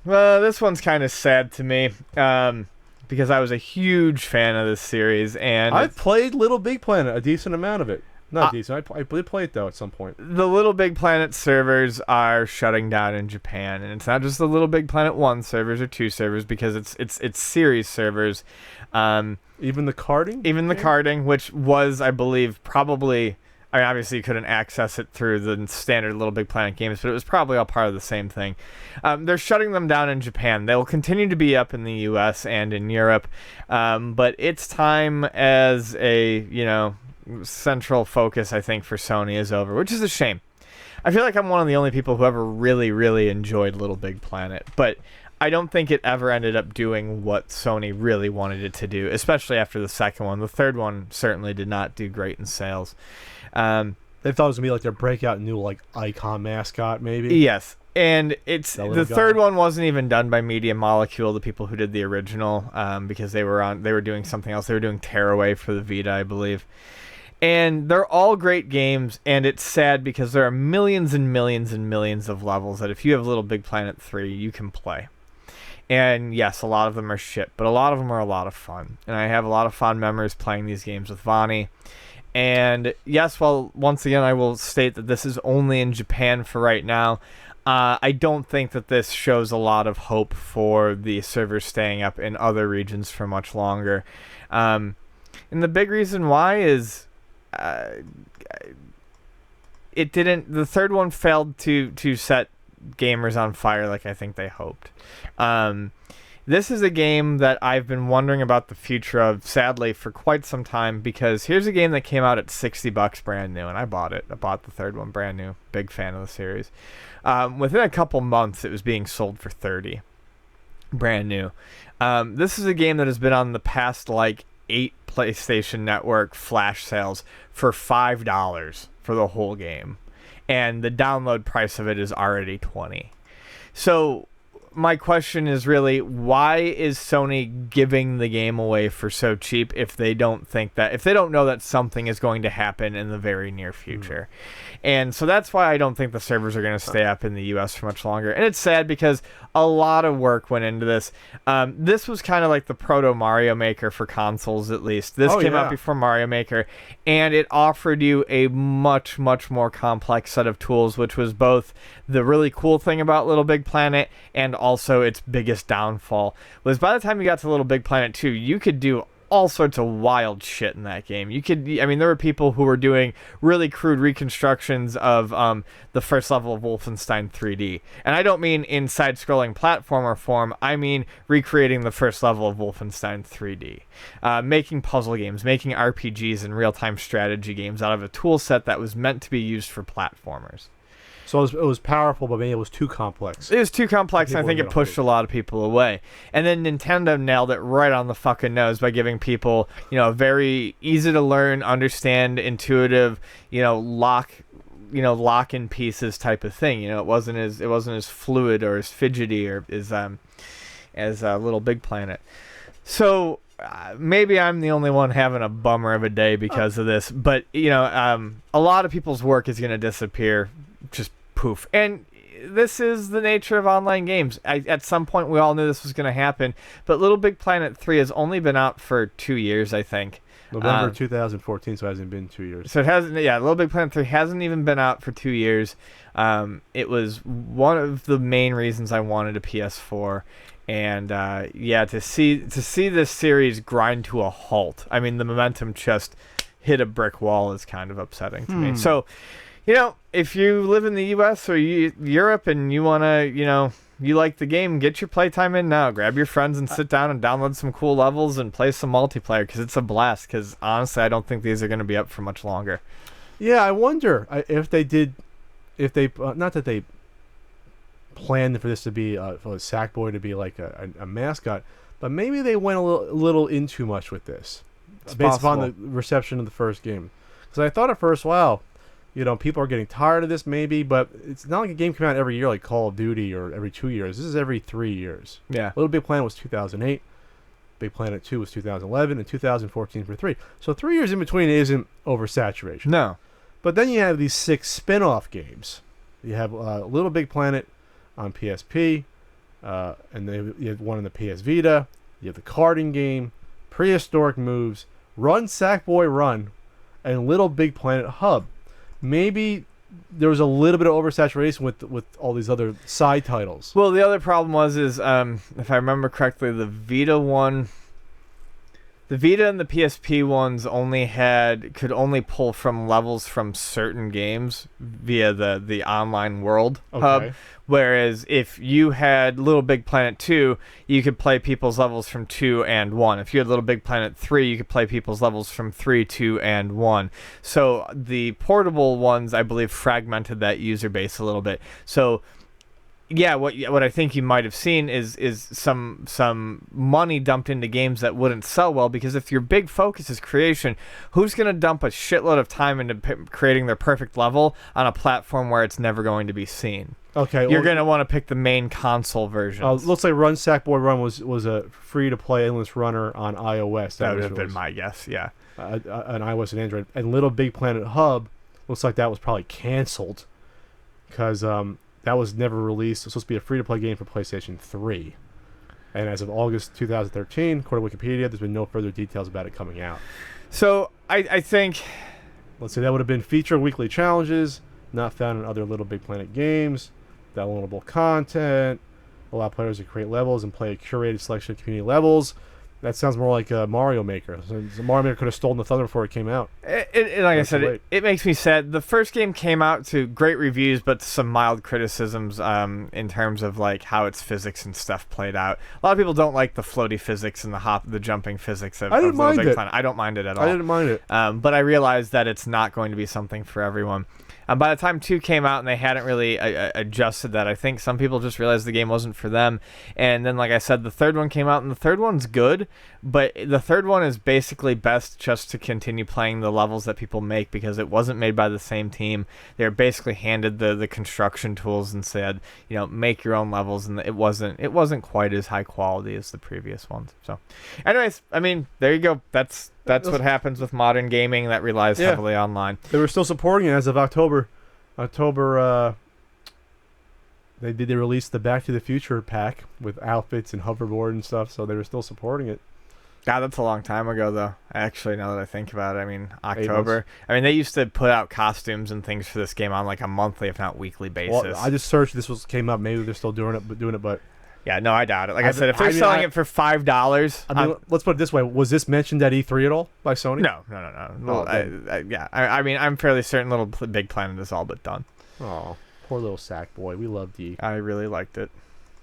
Well, this one's kind of sad to me, because I was a huge fan of this series, and I've played Little Big Planet, a decent amount of it. Not decent. I did play it though at some point. the Little Big Planet servers are shutting down in Japan, and it's not just the Little Big Planet 1 servers or 2 servers, because it's series servers. Even the carding? Even the carding, which was, I believe, probably... I mean, obviously, you couldn't access it through the standard Little Big Planet games, but it was probably all part of the same thing. They're shutting them down in Japan. They will continue to be up in the U.S. and in Europe, but its time as a, central focus, I think, for Sony is over, which is a shame. I feel like I'm one of the only people who ever really, really enjoyed Little Big Planet, but I don't think it ever ended up doing what Sony really wanted it to do, especially after the second one. The third one certainly did not do great in sales. They thought it was gonna be like their breakout new like icon mascot, maybe. Yes, and it's That the little guy. third one wasn't even done by Media Molecule, the people who did the original, because they were doing something else. They were doing Tearaway for the Vita, I believe. And they're all great games, and it's sad because there are millions and millions and millions of levels that if you have Little Big Planet 3, you can play. And yes, a lot of them are shit, but a lot of them are a lot of fun. And I have a lot of fond memories playing these games with Vani. And yes, well, once again, I will state that this is only in Japan for right now. I don't think that this shows a lot of hope for the servers staying up in other regions for much longer. And the big reason why is it didn't. The third one failed to set gamers on fire like I think they hoped. This is a game that I've been wondering about the future of, sadly, for quite some time, because here's a game that came out at $60 brand new, and I bought it. I bought the third one brand new. Big fan of the series. Within a couple months, it was being sold for $30 brand new. This is a game that has been on the past, 8 PlayStation Network flash sales for $5 for the whole game. And the download price of it is already $20. So my question is really, why is Sony giving the game away for so cheap if they don't know that something is going to happen in the very near future? And so that's why I don't think the servers are going to stay up in the US for much longer. And it's sad because a lot of work went into this. This was kind of like the proto Mario Maker for consoles, at least. This came out before Mario Maker, and it offered you a much, much more complex set of tools, which was both the really cool thing about Little Big Planet and also its biggest downfall. Was by the time you got to Little Big Planet 2, you could do all sorts of wild shit in that game. There were people who were doing really crude reconstructions of the first level of Wolfenstein 3D. And I don't mean in side-scrolling platformer form, I mean recreating the first level of Wolfenstein 3D. Making puzzle games, making RPGs and real-time strategy games out of a tool set that was meant to be used for platformers. So it was powerful, but maybe it was too complex. It was too complex, and I think it pushed a lot of people away. And then Nintendo nailed it right on the fucking nose by giving people, a very easy to learn, understand, intuitive, lock in pieces type of thing. It wasn't as fluid or as fidgety or as Little Big Planet. So maybe I'm the only one having a bummer of a day because of this, but a lot of people's work is going to disappear. Just poof. And this is the nature of online games. At some point, we all knew this was going to happen, but Little Big Planet 3 has only been out for 2 years, I think. November 2014, so it hasn't been 2 years. So it hasn't. Yeah, Little Big Planet 3 hasn't even been out for 2 years. It was one of the main reasons I wanted a PS4. And to see this series grind to a halt. I mean, the momentum just hit a brick wall is kind of upsetting to me. So, if you live in the U.S. or Europe and you want to, you like the game, get your playtime in now. Grab your friends and sit down and download some cool levels and play some multiplayer, because it's a blast. Because honestly, I don't think these are going to be up for much longer. Yeah, I wonder if they not that they planned for this to be for Sackboy to be like a mascot, but maybe they went a little in too much with this, based upon the reception of the first game. Because I thought at first, wow, people are getting tired of this maybe, but it's not like a game came out every year like Call of Duty or every 2 years. This is every 3 years. Yeah. Little Big Planet was 2008. Big Planet 2 was 2011 and 2014 for 3. So 3 years in between isn't oversaturation. No. But then you have these 6 spin-off games. You have Little Big Planet on PSP, and then you have one on the PS Vita. You have the karting game, Prehistoric Moves, Run Sackboy Run, and Little Big Planet Hub. Maybe there was a little bit of oversaturation with all these other side titles. Well, the other problem is if I remember correctly, the Vita and the PSP ones could only pull from levels from certain games via the online world hub. Whereas if you had Little Big Planet 2, you could play people's levels from 2 and 1. If you had Little Big Planet 3, you could play people's levels from 3, 2, and 1. So the portable ones, I believe, fragmented that user base a little bit. So yeah, what I think you might have seen is some money dumped into games that wouldn't sell well, because if your big focus is creation, who's going to dump a shitload of time into creating their perfect level on a platform where it's never going to be seen? Okay, you're going to want to pick the main console version. Looks like Run Sackboy Run was a free-to-play endless runner on iOS. That would have been my guess, yeah. On iOS and Android. And Little Big Planet Hub looks like that was probably canceled because that was never released. It's supposed to be a free-to-play game for PlayStation 3. And as of August 2013, according to Wikipedia, there's been no further details about it coming out. So I think... Let's say that would have been feature weekly challenges, not found in other Little Big Planet games, downloadable content, allow players to create levels and play a curated selection of community levels. That sounds more like Mario Maker. So Mario Maker could have stolen the thunder before it came out. Like I said, it makes me sad. The first game came out to great reviews, but some mild criticisms in terms of like how its physics and stuff played out. A lot of people don't like the floaty physics and the jumping physics of Little Big Planet. I don't mind it at all. I didn't mind it. But I realized that it's not going to be something for everyone. By the time 2 came out and they hadn't really adjusted that, I think some people just realized the game wasn't for them. And then, like I said, the third one came out, and the third one's good, but the third one is basically best just to continue playing the levels that people make, because it wasn't made by the same team. They were basically handed the construction tools and said, make your own levels, and it wasn't quite as high quality as the previous ones. So, anyways, I mean, there you go. That's what happens with modern gaming that relies heavily online. They were still supporting it as of October. They released the Back to the Future pack with outfits and hoverboard and stuff, so they were still supporting it. God, that's a long time ago, though. Actually, now that I think about it, I mean, October. I mean, they used to put out costumes and things for this game on like a monthly, if not weekly basis. Well, I just searched. Came up. Maybe they're still doing it, but. Yeah, no, I doubt it. Like I said, if they're selling it for $5... I mean, let's put it this way. Was this mentioned at E3 at all by Sony? No. Well, I mean, I'm fairly certain Little Big Planet is all but done. Oh, poor little sack boy. We loved you. I really liked it.